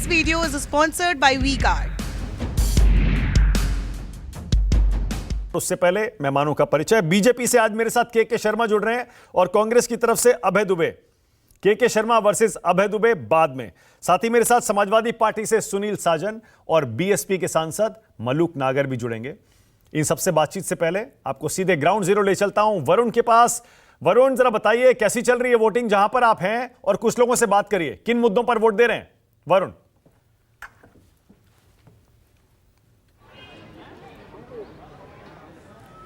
This video is sponsored by V-Guard. उससे पहले मेहमानों का परिचय। बीजेपी से आज मेरे साथ के शर्मा जुड़ रहे हैं और कांग्रेस की तरफ से अभय दुबे। के शर्मा वर्सेस अभय दुबे बाद में। साथ ही मेरे साथ समाजवादी पार्टी से सुनील साजन और बीएसपी के सांसद मलूक नागर भी जुड़ेंगे। इन सबसे बातचीत से पहले आपको सीधे ग्राउंड जीरो ले चलता हूं वरुण के पास। वरुण, जरा बताइए कैसी चल रही है वोटिंग जहां पर आप हैं, और कुछ लोगों से बात करिए, किन मुद्दों पर वोट दे रहे हैं वरुण?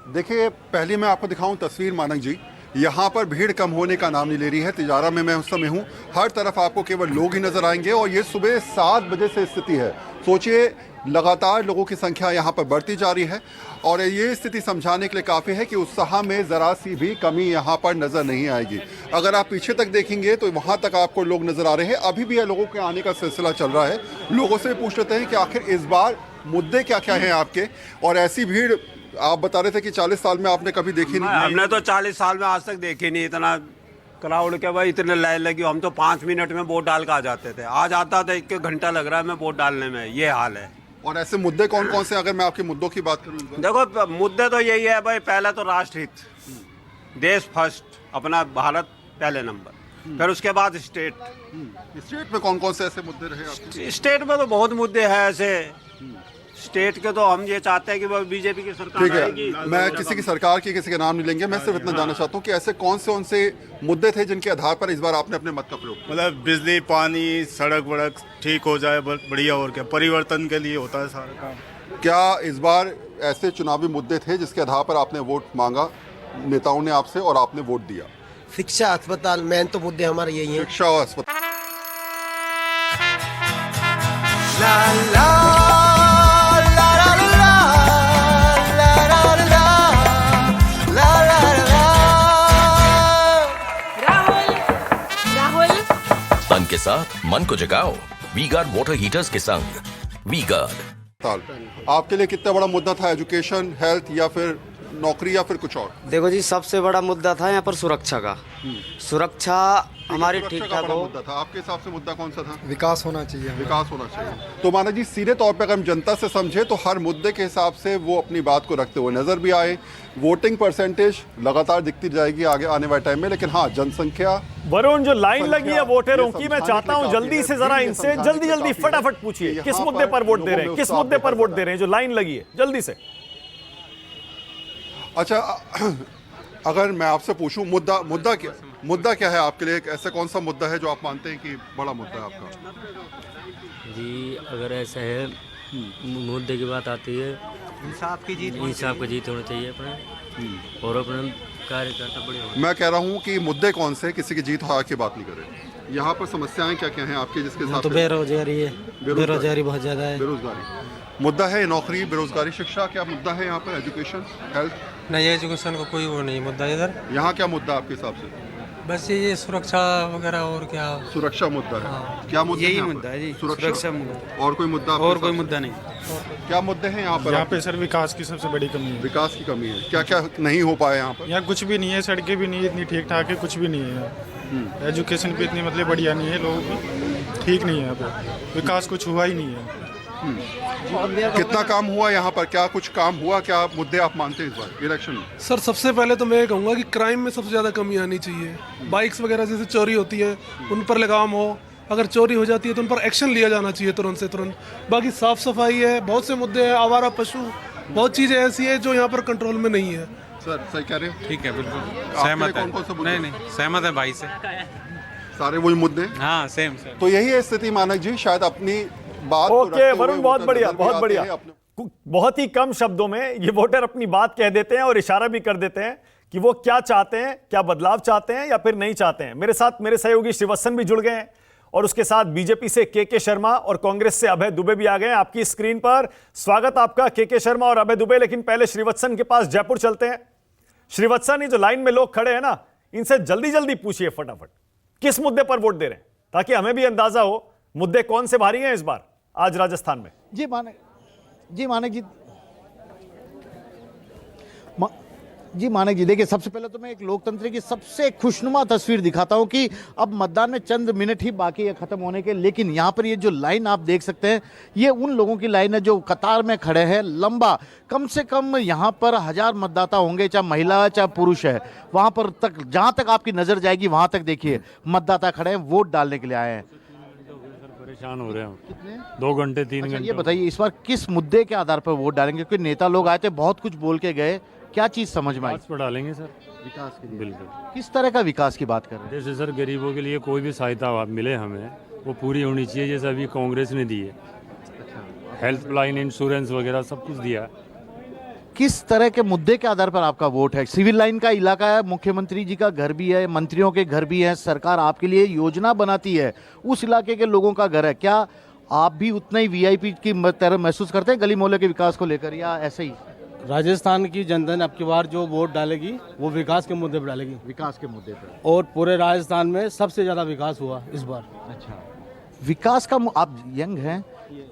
देखिए, पहले मैं आपको दिखाऊं तस्वीर मानक जी। यहाँ पर भीड़ कम होने का नाम नहीं ले रही है। तिजारा में मैं उस समय हूँ, हर तरफ आपको केवल लोग ही नजर आएंगे और ये सुबह 7 बजे से स्थिति है। सोचिए, लगातार लोगों की संख्या यहाँ पर बढ़ती जा रही है और ये स्थिति समझाने के लिए काफ़ी है कि उत्साह में ज़रा सी भी कमी यहाँ पर नज़र नहीं आएगी। अगर आप पीछे तक देखेंगे तो वहाँ तक आपको लोग नज़र आ रहे हैं। अभी भी लोगों के आने का सिलसिला चल रहा है। लोगों से पूछ लेते हैं कि आखिर इस बार मुद्दे क्या क्या हैं आपके, और ऐसी भीड़ आप बता रहे थे कि 40 साल में आपने कभी देखी नहीं। हमने तो 40 साल में आज तक देखी नहीं इतना क्राउड के भाई, इतने लाइन लगी। हम तो 5 मिनट में वोट डाल के आ जाते थे, आज आता था 1 घंटा लग रहा है मैं वोट डालने में। ये हाल है। और ऐसे मुद्दे कौन कौन से, अगर मैं आपके मुद्दों की बात करूं? देखो, मुद्दे तो यही है भाई। पहला तो राष्ट्रहित, देश फर्स्ट, अपना भारत पहले नंबर, फिर उसके बाद स्टेट। स्टेट में कौन कौन से ऐसे मुद्दे रहे आपके? स्टेट में तो बहुत मुद्दे हैं ऐसे। स्टेट के तो हम ये चाहते हैं कि वो बीजेपी की सरकार ठीक आएगी। है, मैं किसी की सरकार की किसी का नाम नहीं लेंगे। मैं सिर्फ इतना जानना चाहता हूँ कि ऐसे कौन से मुद्दे थे जिनके आधार पर इस बार आपने अपने मत का प्रयोग? मतलब बिजली, पानी, सड़क वड़क ठीक हो जाए, बढ़िया। और क्या, परिवर्तन के लिए होता है सारा काम। क्या इस बार ऐसे चुनावी मुद्दे थे जिसके आधार पर आपने वोट मांगा नेताओं ने आपसे और आपने वोट दिया? शिक्षा, अस्पताल, मेन तो मुद्दे हमारे यही हैं। शिक्षा और अस्पताल। तन के साथ मन को जगाओ वी-गार्ड वाटर हीटर्स के संग। वी-गार्ड। आपके लिए कितना बड़ा मुद्दा था? एजुकेशन, हेल्थ, या फिर नौकरी, या फिर कुछ और? देखो जी, सबसे बड़ा मुद्दा था यहाँ पर सुरक्षा का। सुरक्षा हमारी ठीक ठाक हो। मुद्दा था आपके हिसाब से? मुद्दा कौन सा था? विकास होना चाहिए। विकास होना चाहिए। तो माना जी, सीधे तौर पे अगर हम जनता से समझे तो हर मुद्दे के हिसाब से वो अपनी बात को रखते हुए नजर भी आए। वोटिंग परसेंटेज लगातार दिखती जाएगी आगे आने वाले टाइम में, लेकिन हाँ, जनसंख्या। वरुण, जो लाइन लगी है वोटरों की, मैं चाहता हूं जल्दी से जरा इनसे जल्दी फटाफट पूछिए किस मुद्दे पर वोट दे रहे हैं, किस मुद्दे पर वोट दे रहे हैं। जो लाइन लगी है, जल्दी से। अच्छा, अगर मैं आपसे पूछूं, मुद्दा क्या है आपके लिए? ऐसा कौन सा मुद्दा है जो आप मानते हैं कि बड़ा मुद्दा है आपका? जी, अगर ऐसा है, मुद्दे की बात आती है, इंसाफ की जीत होनी चाहिए अपने, और अपने कार्यकर्ता बड़े होने। मैं कह रहा हूं कि मुद्दे कौन से, किसी की जीत हो की बात नहीं करें। यहाँ पर समस्याएं क्या क्या हैं आपके, जिसके साथ? तो बेरोजगारी है, बेरोजगारी बहुत ज्यादा है। बेरोजगारी मुद्दा है, नौकरी, बेरोजगारी। शिक्षा क्या मुद्दा है यहाँ पर? Education, health? नहीं, एजुकेशन का कोई वो नहीं मुद्दा इधर। यहाँ क्या मुद्दा आपके हिसाब से? बस ये सुरक्षा वगैरह, और क्या? सुरक्षा मुद्दा है। क्या मुद्दा? यही मुद्दा है जी, सुरक्षा मुद्दा। और कोई मुद्दा? और कोई मुद्दा नहीं। क्या मुद्दे हैं यहाँ पर? यहाँ पे सर विकास की सबसे बड़ी कमी है। विकास की कमी है। क्या क्या नहीं हो पाया यहाँ पर? यहाँ कुछ भी नहीं है, सड़कें भी नहीं है इतनी ठीक ठाक है, कुछ भी नहीं है। एजुकेशन भी इतनी मतलब बढ़िया नहीं है, लोगों की ठीक नहीं है यहाँ पे। विकास कुछ हुआ ही नहीं है। कितना काम हुआ यहाँ पर? क्या कुछ काम हुआ? क्या मुद्दे आप मानते हैं इस बार इलेक्शन में? सर, सबसे पहले तो मैं ये कहूँगा कि क्राइम में सबसे ज़्यादा कमी आनी चाहिए। बाइक्स वगैरह जैसे चोरी होती है, उन पर लगाम हो। अगर चोरी हो जाती है तो उन पर एक्शन लिया जाना चाहिए तुरंत से तुरंत। बाकी साफ़ सफाई है, बहुत से मुद्दे हैं, आवारा पशु, बहुत चीज़ें ऐसी है जो यहाँ पर कंट्रोल में नहीं है। सर, सही कह रहे हैं? ठीक है, बिल्कुल सहमत है। नहीं, सहमत है भाई से। सारे वही मुद्दे? हाँ, सेम। तो यही है स्थिति मानक जी। शायद अपनी बात ओके वरुण, बहुत बढ़िया। बहुत ही कम शब्दों में ये वोटर अपनी बात कह देते हैं और इशारा भी कर देते हैं कि वो क्या चाहते हैं, क्या बदलाव चाहते हैं या फिर नहीं चाहते हैं। मेरे साथ मेरे सहयोगी श्रीवत्सन भी जुड़ गए हैं और उसके साथ बीजेपी से के शर्मा और कांग्रेस से अभय दुबे भी आ गए हैं आपकी स्क्रीन पर। स्वागत आपका के शर्मा और अभय दुबे। लेकिन पहले श्रीवत्सन के पास जयपुर चलते हैं। श्रीवत्सन, ये जो लाइन में लोग खड़े हैं ना, इनसे जल्दी पूछिए फटाफट किस मुद्दे पर वोट दे रहे हैं, ताकि हमें भी अंदाजा हो मुद्दे कौन से भारी हैं इस बार आज राजस्थान में। जी मानक जी, जी मानक जी, देखिए सबसे पहले तो मैं एक लोकतंत्र की सबसे खुशनुमा तस्वीर दिखाता हूं कि अब मतदान में चंद मिनट ही बाकी है खत्म होने के, लेकिन यहां पर ये जो लाइन आप देख सकते हैं ये उन लोगों की लाइन है जो कतार में खड़े हैं लंबा। कम से कम यहां पर 1000 मतदाता होंगे, चाहे महिला है चाहे पुरुष है। वहां पर तक जहां तक आपकी नजर जाएगी वहां तक देखिए मतदाता खड़े हैं, वोट डालने के लिए आए हैं। परेशान हो रहे हैं कितने 2 घंटे 3 अच्छा, घंटे। ये बताइए इस बार किस मुद्दे के आधार पर वोट डालेंगे? क्योंकि नेता लोग आए थे, बहुत कुछ बोल के गए, क्या चीज समझ में आई? विकास पर डालेंगे सर, विकास के लिए। बिल्कुल। किस तरह का विकास की बात कर रहे हैं? जैसे सर गरीबों के लिए कोई भी सहायता मिले हमें वो पूरी होनी चाहिए, जैसे अभी कांग्रेस ने दी है। हेल्थ प्लान, इंश्योरेंस वगैरह सब कुछ दिया। किस तरह के मुद्दे के आधार पर आपका वोट है? सिविल लाइन का इलाका है, मुख्यमंत्री जी का घर भी है, मंत्रियों के घर भी है, सरकार आपके लिए योजना बनाती है, उस इलाके के लोगों का घर है। क्या आप भी उतना ही वीआईपी की तरह महसूस करते हैं गली मोहल्ले के विकास को लेकर, या ऐसे ही? राजस्थान की जनता ने अब की बार जो वोट डालेगी वो विकास के मुद्दे पर डालेगी, विकास के मुद्दे पर। और पूरे राजस्थान में सबसे ज्यादा विकास हुआ इस बार। अच्छा, विकास का आप यंग हैं,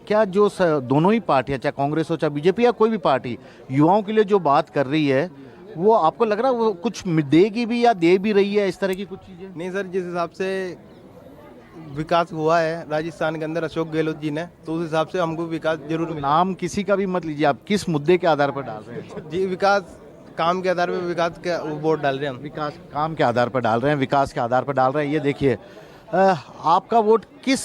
क्या जो दोनों ही पार्टियां, चाहे कांग्रेस हो चाहे बीजेपी या कोई भी पार्टी, युवाओं के लिए जो बात कर रही है वो आपको लग रहा है वो कुछ देगी भी या दे भी रही है, इस तरह की कुछ चीजें? नहीं सर, जिस हिसाब से विकास हुआ है राजस्थान के अंदर अशोक गहलोत जी ने, तो उस हिसाब से हमको विकास जरूर मिला। नाम किसी का भी मत लीजिए, आप किस मुद्दे के आधार पर डाल रहे हैं? जी विकास काम के आधार पर विकास के वोट डाल रहे हैं हम। विकास काम के आधार पर डाल रहे हैं, विकास के आधार पर डाल रहे हैं। ये देखिए आपका वोट किस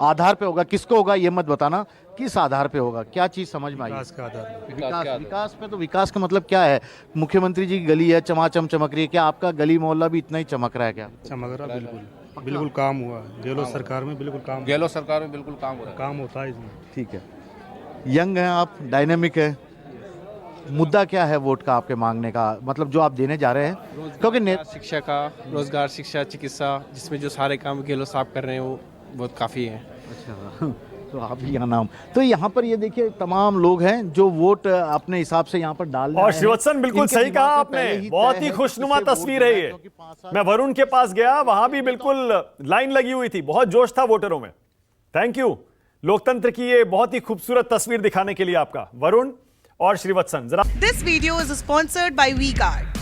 आधार पे होगा, किसको होगा ये मत बताना, किस आधार पे होगा, क्या चीज समझ में आई? विकास का आधार। विकास पे तो विकास का मतलब क्या है? मुख्यमंत्री जी की गली है, चमाचम चमक रही है, क्या आपका गली मोहल्ला भी इतना ही चमक रहा है क्या? चमक रहा, बिल्कुल काम हुआ। गहलोत सरकार में बिल्कुल काम, गहलोत सरकार में बिल्कुल काम हो रहा है, काम होता है इसमें। ठीक है, यंग हैं आप, डायनेमिक है, मुद्दा क्या है वोट का आपके मांगने का, मतलब जो आप देने जा रहे हैं? क्योंकि शिक्षा का, रोजगार, शिक्षा, चिकित्सा, जिसमें जो सारे काम गहलोत साहब कर रहे हैं वो बहुत काफ़ी है। अच्छा, तो आप भी यहाँ नाम, तो यहाँ पर ये देखिए तमाम लोग हैं जो वोट अपने हिसाब से यहाँ पर डाल रहे हैं। और श्रीवत्सन बिल्कुल सही कहा आपने, बहुत ही खुशनुमा तस्वीर है ये। मैं वरुण के पास गया, वहां भी बिल्कुल लाइन लगी हुई थी, बहुत जोश था वोटरों में। थैंक यू लोकतंत्र की ये बहुत ही खूबसूरत तस्वीर दिखाने के लिए आपका वरुण और श्रीवत्सन। जरा This video is sponsored by WeGuard.